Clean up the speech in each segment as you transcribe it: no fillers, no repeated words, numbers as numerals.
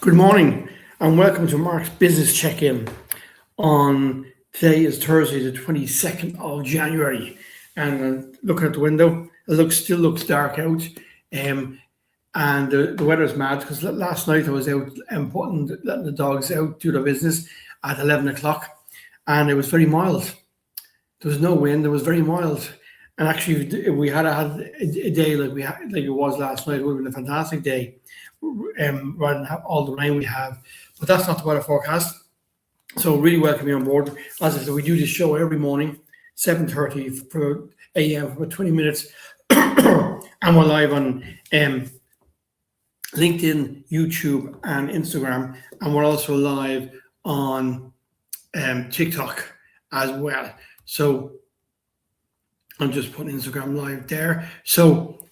Good morning and welcome to Mark's Business Check-In. Today is Thursday, the 22nd of January, and looking at the window, it still looks dark out, and the weather's mad because last night I was out and letting the dogs out do their business at 11 o'clock, and it was very mild. There was no wind. It was very mild, and actually, if we had a day like it was last night, it would have been a fantastic day. Rather than have all the rain we have, but that's not the weather forecast. So really welcome you on board. As I said, we do this show every morning, 7:30 a.m. for about 20 minutes, and we're live on LinkedIn, YouTube, and Instagram, and we're also live on TikTok as well. So I'm just putting Instagram live there. So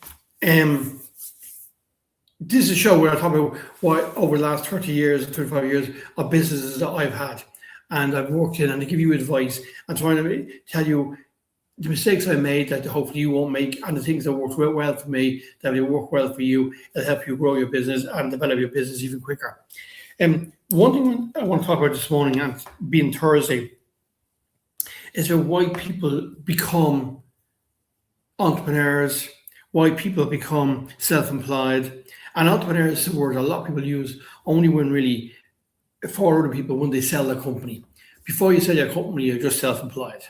this is a show where I talk about why over the last 30 years, 35 years of businesses that I've had and I've worked in, and to give you advice and trying to tell you the mistakes I made that hopefully you won't make, and the things that worked well for me that will work well for you, that help you grow your business and develop your business even quicker. One thing I want to talk about this morning, and being Thursday, is about why people become entrepreneurs, why people become self-employed. And entrepreneur is a word a lot of people use only when really for other people when they sell their company. Before you sell your company, you're just self-employed,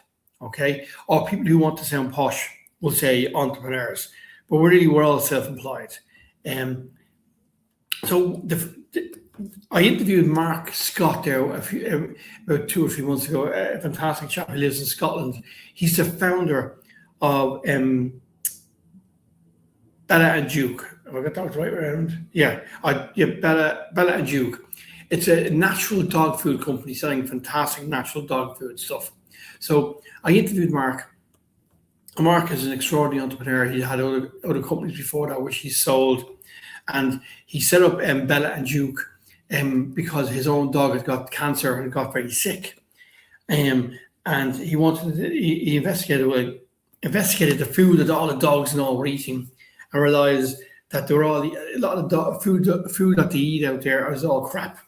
okay? Or people who want to sound posh will say entrepreneurs, but we're all self-employed. So I interviewed Mark Scott there about 2 or 3 months ago, a fantastic chap who lives in Scotland. He's the founder of Bella and Duke. Have I got that right around? Yeah, Bella and Duke. It's a natural dog food company selling fantastic natural dog food stuff. So I interviewed Mark. Mark is an extraordinary entrepreneur. He had other companies before that which he sold, and he set up Bella and Duke because his own dog had got cancer and got very sick, and he investigated the food that all the dogs and all were eating, and realized that there were a lot of food that they eat out there is all crap.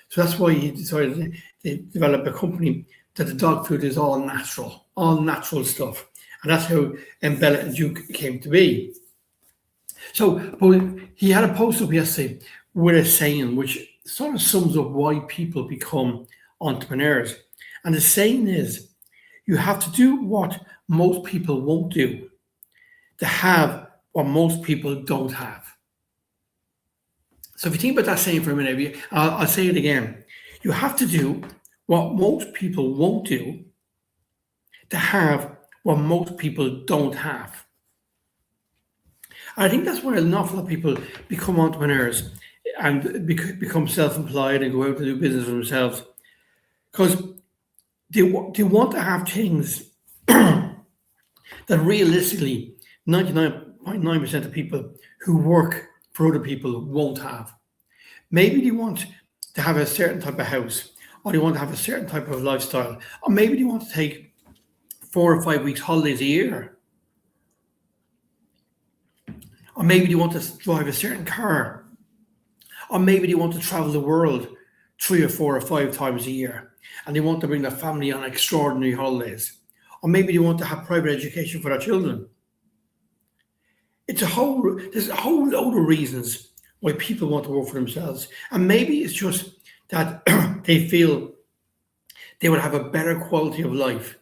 So that's why he decided to develop a company that the dog food is all natural stuff. And that's how Bella and Duke came to be. So but he had a post up yesterday with a saying which sort of sums up why people become entrepreneurs. And the saying is, you have to do what most people won't do to have what most people don't have. So if you think about that saying for a minute, I'll say it again. You have to do what most people won't do to have what most people don't have. I think that's why an awful lot of people become entrepreneurs and become self-employed and go out and do business for themselves, because they want to have things that realistically 99.9% of people who work for other people won't have. Maybe they want to have a certain type of house, or they want to have a certain type of lifestyle, or maybe they want to take 4 or 5 weeks holidays a year, or maybe they want to drive a certain car, or maybe they want to travel the world 3 or 4 or 5 times a year, and they want to bring their family on extraordinary holidays, or maybe they want to have private education for their children. There's a whole load of reasons why people want to work for themselves. And maybe it's just that they feel they would have a better quality of life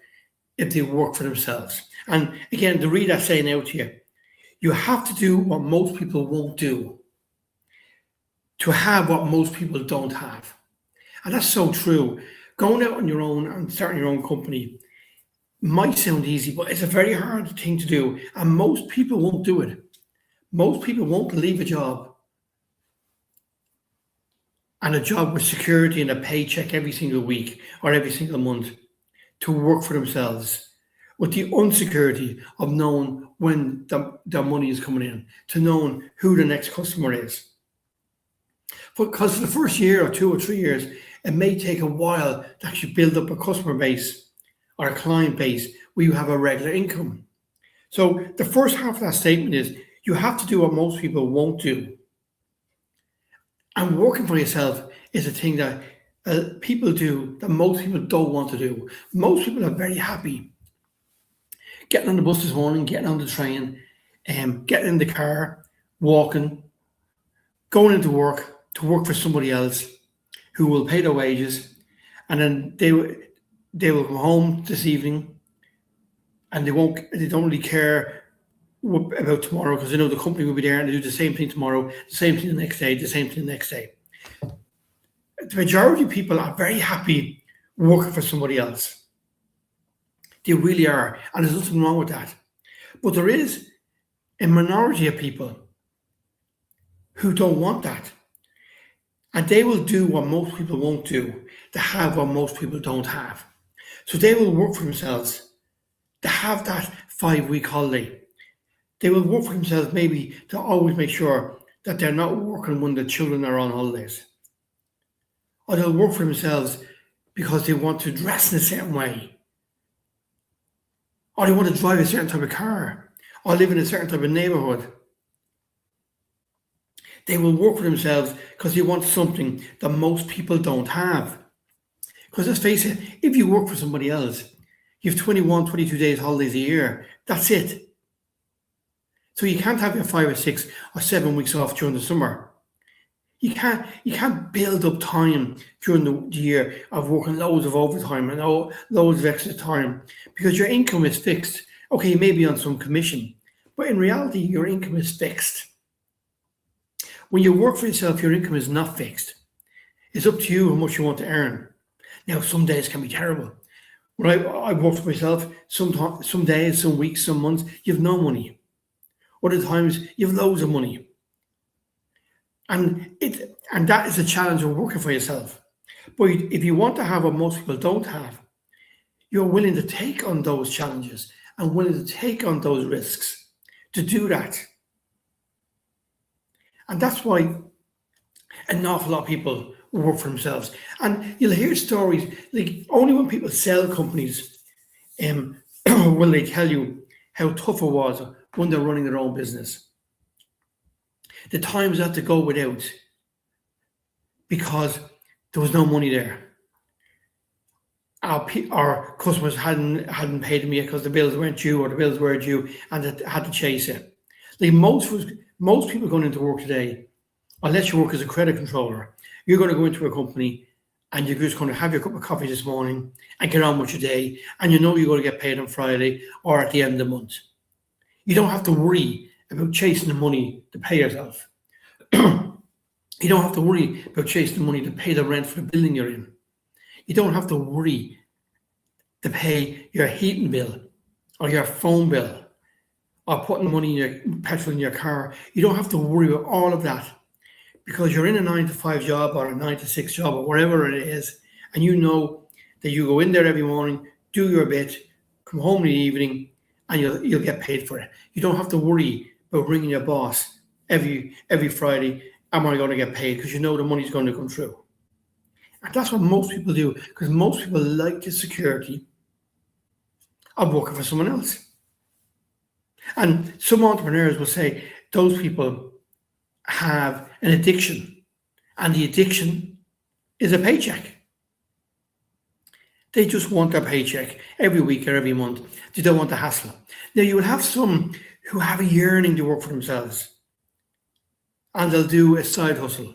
if they work for themselves. And again, to read that saying out to you, you have to do what most people won't do to have what most people don't have. And that's so true. Going out on your own and starting your own company might sound easy, but it's a very hard thing to do, and most people won't do it. Most people won't leave a job, and a job with security and a paycheck every single week or every single month, to work for themselves with the insecurity of knowing when their money is coming in, to knowing who the next customer is. Because for the first year or 2 or 3 years, it may take a while to actually build up a customer base or a client base where you have a regular income. So the first half of that statement is, you have to do what most people won't do. And working for yourself is a thing that people do that most people don't want to do. Most people are very happy getting on the bus this morning, getting on the train, getting in the car, walking, going into work to work for somebody else who will pay their wages, and then they will come home this evening, and they don't really care about tomorrow because they know the company will be there and they do the same thing tomorrow, the same thing the next day, the same thing the next day. The majority of people are very happy working for somebody else. They really are, and there's nothing wrong with that. But there is a minority of people who don't want that. And they will do what most people won't do, to have what most people don't have. So they will work for themselves to have that 5-week holiday. They will work for themselves maybe to always make sure that they're not working when the children are on holidays. Or they'll work for themselves because they want to dress in a certain way. Or they want to drive a certain type of car. Or live in a certain type of neighborhood. They will work for themselves because they want something that most people don't have. Because let's face it, if you work for somebody else, you have 21, 22 days holidays a year. That's it. So you can't have your 5 or 6 or 7 weeks off during the summer. You can't build up time during the year of working loads of overtime and loads of extra time because your income is fixed. Okay, you may be on some commission, but in reality, your income is fixed. When you work for yourself, your income is not fixed. It's up to you how much you want to earn. Now, some days can be terrible. When I work for myself, some days, some weeks, some months, you have no money. Other times, you have loads of money. And that is a challenge of working for yourself. But if you want to have what most people don't have, you're willing to take on those challenges and willing to take on those risks to do that. And that's why an awful lot of people work for themselves. And you'll hear stories, like only when people sell companies will they tell you how tough it was when they're running their own business. The times had to go without because there was no money there. Our customers hadn't paid them yet because the bills weren't due or the bills were due and they had to chase it. Like most people going into work today, unless you work as a credit controller, you're going to go into a company and you're just going to have your cup of coffee this morning and get on with your day, and you know you're going to get paid on Friday or at the end of the month. You don't have to worry about chasing the money to pay yourself. You don't have to worry about chasing the money to pay the rent for the building you're in. You don't have to worry to pay your heating bill or your phone bill or putting money in your petrol in your car. You don't have to worry about all of that because you're in a 9-to-5 job or a 9-to-6 job or whatever it is, and you know that you go in there every morning, do your bit, come home in the evening, and you'll get paid for it. You don't have to worry about ringing your boss every Friday, am I going to get paid? Because you know the money's going to come through. And that's what most people do, because most people like the security of working for someone else. And some entrepreneurs will say those people have an addiction, and the addiction is a paycheck. They just want their paycheck every week or every month. They don't want the hassle. Now, you will have some who have a yearning to work for themselves, and they'll do a side hustle,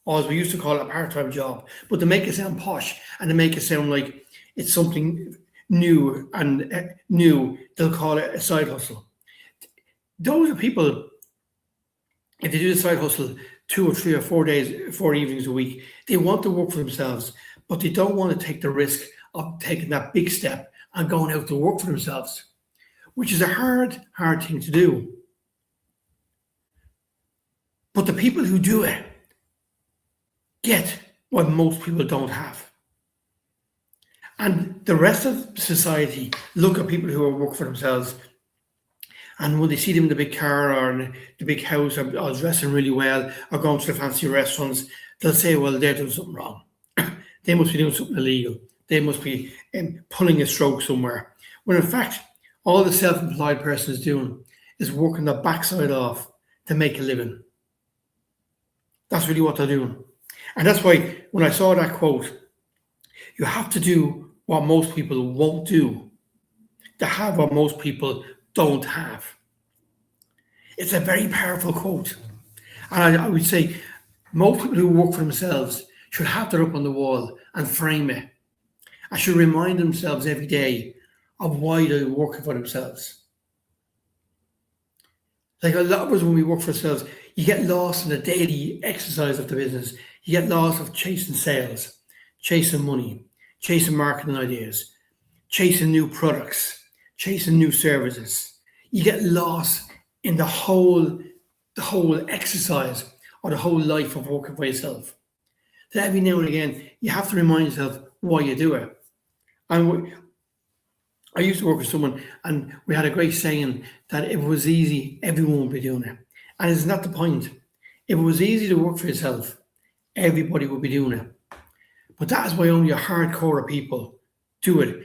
or as we used to call it, a part-time job, but to make it sound posh and to make it sound like it's something new and they'll call it a side hustle. Those are people, if they do the side hustle 2 or 3 or 4 days, 4 evenings a week, they want to work for themselves, but they don't want to take the risk of taking that big step and going out to work for themselves, which is a hard thing to do. But the people who do it get what most people don't have. And the rest of society look at people who are working for themselves, and when they see them in the big car or in the big house or dressing really well or going to the fancy restaurants, they'll say, well, they're doing something wrong. They must be doing something illegal. They must be pulling a stroke somewhere. When in fact, all the self-employed person is doing is working their backside off to make a living. That's really what they're doing. And that's why when I saw that quote, you have to do what most people won't do to have what most people don't have. It's a very powerful quote. And I would say most people who work for themselves should have that up on the wall and frame it. And should remind themselves every day of why they're working for themselves. Like a lot of us, when we work for ourselves, you get lost in the daily exercise of the business. You get lost of chasing sales, chasing money, chasing marketing ideas, chasing new products, chasing new services. You get lost in the whole exercise or the whole life of working for yourself. That every now and again, you have to remind yourself why you do it. And I used to work with someone, and we had a great saying that if it was easy, everyone would be doing it. And it's not the point. If it was easy to work for yourself, everybody would be doing it. But that is why only a hardcore people do it.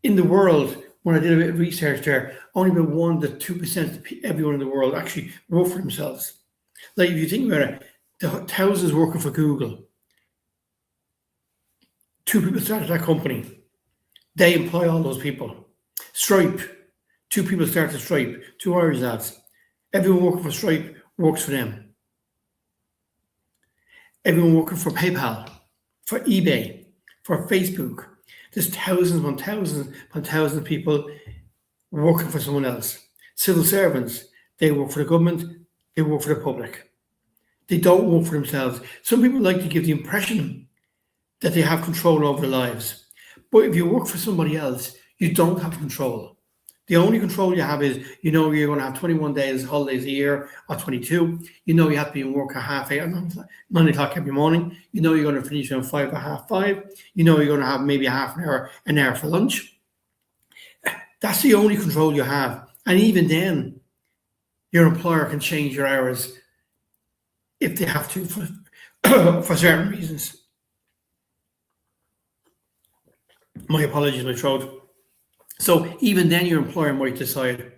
In the world, when I did a bit of research there, only about 1 to 2% of everyone in the world actually work for themselves. Like if you think about it, the thousands working for Google, 2 people started that company. They employ all those people. Stripe, 2 people started Stripe, 2 Irish lads. Everyone working for Stripe works for them. Everyone working for PayPal, for eBay, for Facebook. There's thousands upon thousands upon thousands of people working for someone else. Civil servants, they work for the government, they work for the public. They don't work for themselves. Some people like to give the impression that they have control over their lives. But if you work for somebody else, you don't have control. The only control you have is, you know, you're going to have 21 days holidays a year or 22. You know you have to be in work at 8:30 or 9 o'clock every morning. You know you're going to finish around 5 or 5:30. You know you're going to have maybe a half an hour for lunch. That's the only control you have. And even then, your employer can change your hours if they have to for certain reasons. My apologies, my throat. So even then your employer might decide,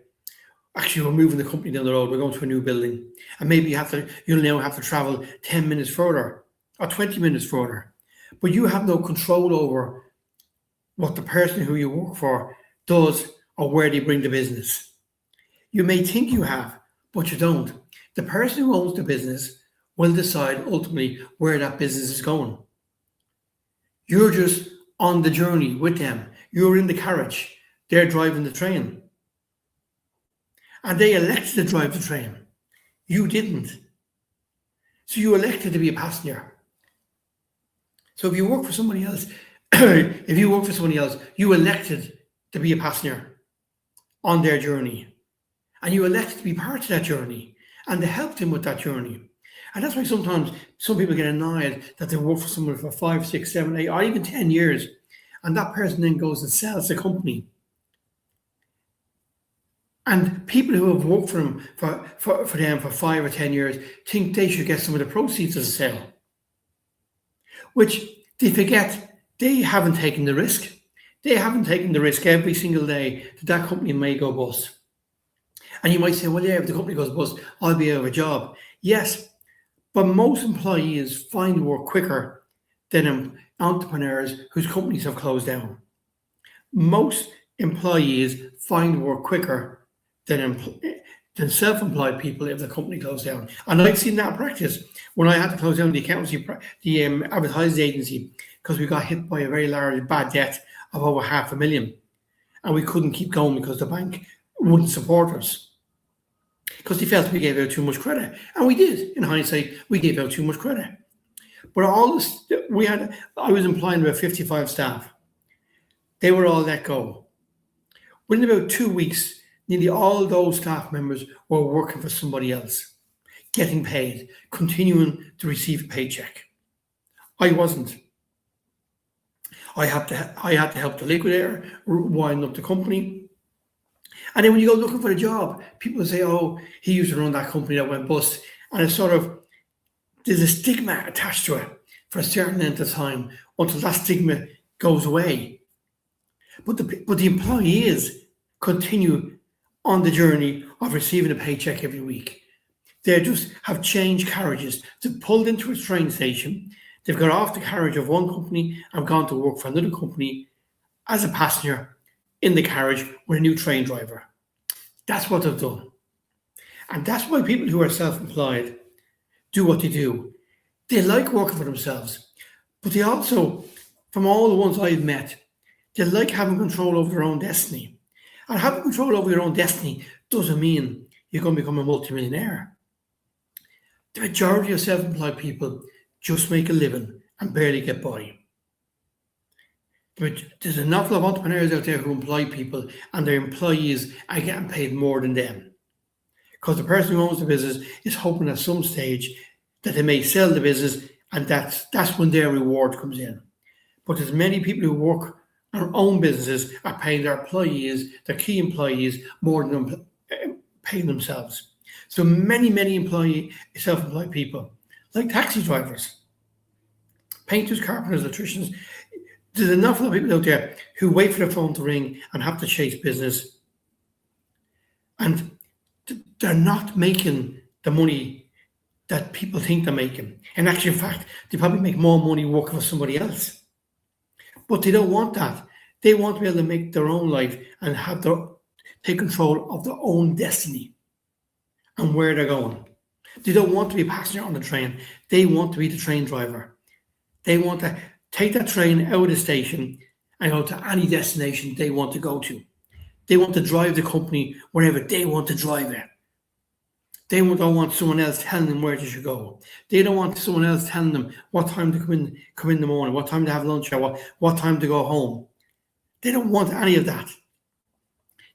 actually, we're moving the company down the road, we're going to a new building. And maybe you'll now have to travel 10 minutes further or 20 minutes further. But you have no control over what the person who you work for does or where they bring the business. You may think you have, but you don't. The person who owns the business will decide ultimately where that business is going. You're just on the journey with them. You're in the carriage. They're driving the train. And they elected to drive the train. You didn't. So you elected to be a passenger. So if you work for somebody else, you elected to be a passenger on their journey. And you elected to be part of that journey and to help them with that journey. And that's why sometimes some people get annoyed that they work for someone for 5, 6, 7, 8, or even 10 years. And that person then goes and sells the company. And people who have worked for them for 5 or 10 years think they should get some of the proceeds of the sale. Which they forget they haven't taken the risk. They haven't taken the risk every single day that company may go bust. And you might say, well, yeah, if the company goes bust, I'll be out of a job. Yes, but most employees find work quicker than entrepreneurs whose companies have closed down. Most employees find work quicker than self-employed people if the company closed down. And I've seen that in practice when I had to close down the accountancy, the advertising agency, because we got hit by a very large bad debt of over $500,000. And we couldn't keep going because the bank wouldn't support us. Because they felt we gave out too much credit. And we did. In hindsight, we gave out too much credit. But all this, I was employing about 55 staff. They were all let go. Within about 2 weeks, nearly all those staff members were working for somebody else, getting paid, continuing to receive a paycheck. I wasn't. I had to help the liquidator wind up the company. And then when you go looking for a job, people say, oh, he used to run that company that went bust. And it's sort of, there's a stigma attached to it for a certain length of time until that stigma goes away. But the employees continue on the journey of receiving a paycheck every week. They just have changed carriages. They've pulled into a train station. They've got off the carriage of one company and gone to work for another company as a passenger in the carriage with a new train driver. That's what they've done. And that's why people who are self-employed do what they do. They like working for themselves, but they also, from all the ones I've met, they like having control over their own destiny. And having control over your own destiny doesn't mean you're going to become a multimillionaire. The majority of self-employed people just make a living and barely get by. But there's an awful lot of entrepreneurs out there who employ people and their employees are getting paid more than them. Because the person who owns the business is hoping at some stage that they may sell the business, and that's when their reward comes in. But there's many people who work on own businesses are paying their employees, their key employees, more than paying themselves. So many self-employed people, like taxi drivers, painters, carpenters, electricians, there's enough of people out there who wait for the phone to ring and have to chase business. And they're not making the money that people think they're making. And actually, in fact, they probably make more money working for somebody else. But they don't want that. They want to be able to make their own life and take control of their own destiny and where they're going. They don't want to be a passenger on the train. They want to be the train driver. They want to take that train out of the station and go to any destination they want to go to. They want to drive the company wherever they want to drive it. They don't want someone else telling them where they should go. They don't want someone else telling them what time to come in the morning, what time to have lunch, or what time to go home. They don't want any of that.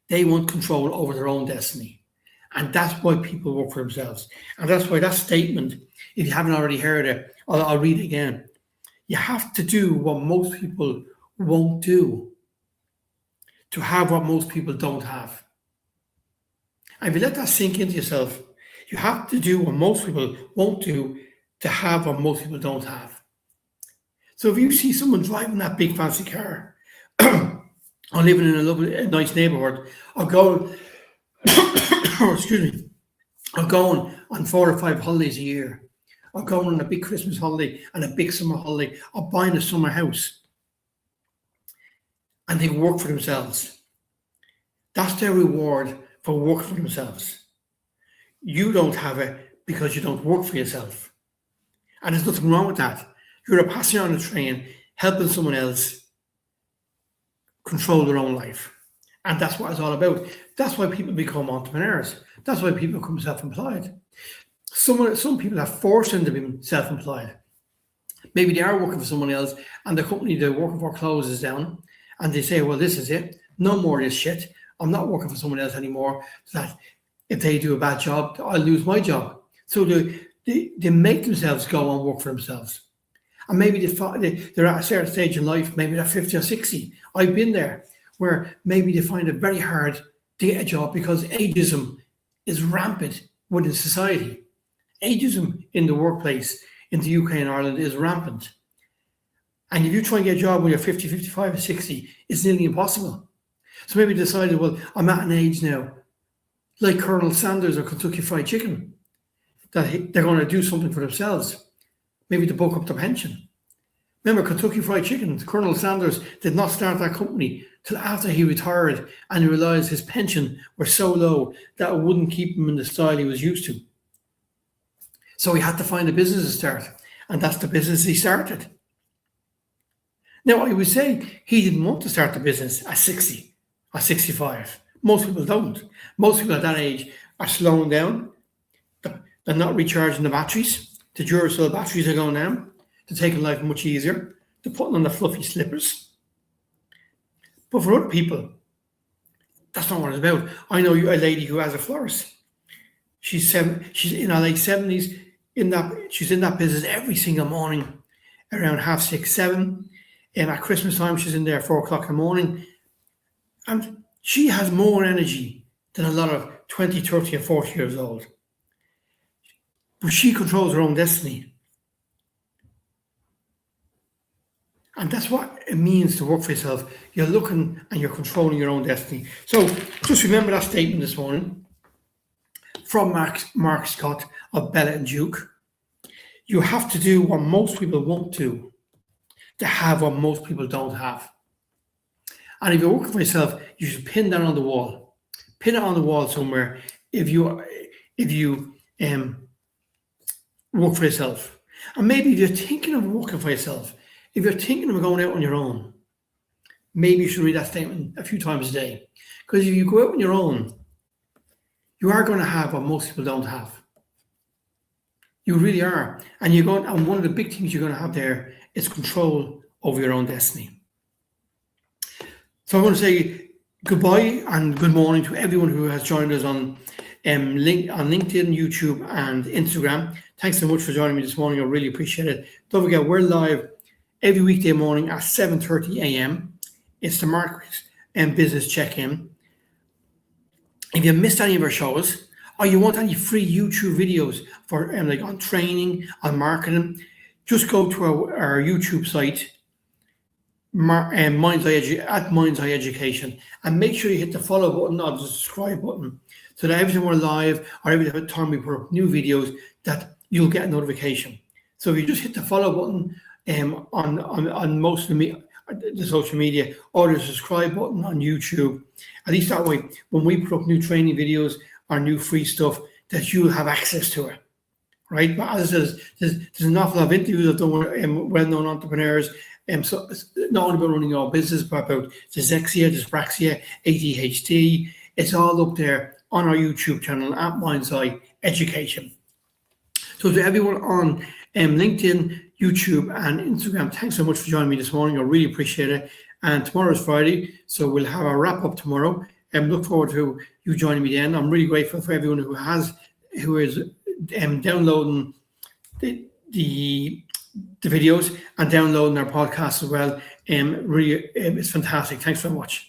They want control over their own destiny. And that's why people work for themselves. And that's why that statement, if you haven't already heard it, I'll read it again. You have to do what most people won't do to have what most people don't have. And if you let that sink into yourself, you have to do what most people won't do to have what most people don't have. So if you see someone driving that big fancy car, or living in a nice neighborhood, or going, or going on 4 or 5 holidays a year, or going on a big Christmas holiday and a big summer holiday, or buying a summer house, and they work for themselves. That's their reward for working for themselves. You don't have it because you don't work for yourself. And there's nothing wrong with that. You're a passenger on a train helping someone else control their own life. And that's what it's all about. That's why people become entrepreneurs. That's why people become self-employed. Some people are forced into being self-employed. Maybe they are working for someone else and the company they're working for closes down and they say, well, this is it. No more of this shit. I'm not working for someone else anymore. So that if they do a bad job, I'll lose my job. So they make themselves go and work for themselves. And maybe they're at a certain stage in life, maybe they're 50 or 60. I've been there, where maybe they find it very hard to get a job because ageism is rampant within society. Ageism in the workplace in the UK and Ireland is rampant. And if you try and get a job when you're 50, 55 or 60, it's nearly impossible. So maybe they decided, well, I'm at an age now, like Colonel Sanders or Kentucky Fried Chicken, that they're going to do something for themselves. Maybe to bulk up their pension. Remember, Kentucky Fried Chicken, Colonel Sanders did not start that company till after he retired and he realized his pension was so low that it wouldn't keep him in the style he was used to. So he had to find a business to start, and that's the business he started. Now, I would say he didn't want to start the business at 60 or 65. Most people don't. Most people at that age are slowing down. They're not recharging the batteries. The Duracell batteries are going down. They're taking life much easier. They're putting on the fluffy slippers. But for other people, that's not what it's about. I know a lady who has a florist. She's in her late 70s. She's in that business every single morning around 6:30, 7. And at Christmas time, she's in there 4 o'clock in the morning. And she has more energy than a lot of 20, 30, and 40 years old. But she controls her own destiny. And that's what it means to work for yourself. You're looking and you're controlling your own destiny. So just remember that statement this morning. from Mark Scott of Bella and Duke. You have to do what most people won't do to have what most people don't have. And if you're working for yourself, you should pin that on the wall. Pin it on the wall somewhere if you work for yourself. And maybe if you're thinking of working for yourself, if you're thinking of going out on your own, maybe you should read that statement a few times a day. Because if you go out on your own, you are going to have what most people don't have. You really are. And one of the big things you're going to have there is control over your own destiny. So I want to say goodbye and good morning to everyone who has joined us on LinkedIn, YouTube, and Instagram. Thanks so much for joining me this morning. I really appreciate it. Don't forget, we're live every weekday morning at 7:30 a.m. It's the Mark Business Check-In. If you missed any of our shows, or you want any free YouTube videos for like on training, on marketing, just go to our YouTube site, Mind's Eye Education, and make sure you hit the follow button or the subscribe button, so that every time we're live or every time we put up new videos, that you'll get a notification. So if you just hit the follow button on most of the social media, or the subscribe button on YouTube, at least that way, when we put up new training videos or new free stuff, that you'll have access to it, right? But as I said, there's an awful lot of interviews I've done with well-known entrepreneurs. So it's not only about running your business, but about dyslexia, dyspraxia, ADHD. It's all up there on our YouTube channel at Mind's Eye Education. So to everyone on LinkedIn, YouTube, and Instagram, thanks so much for joining me this morning. I really appreciate it. And tomorrow is Friday, so we'll have a wrap up tomorrow. And look forward to you joining me then. I'm really grateful for everyone who is downloading the videos and downloading our podcast as well. Really, it's fantastic. Thanks very much.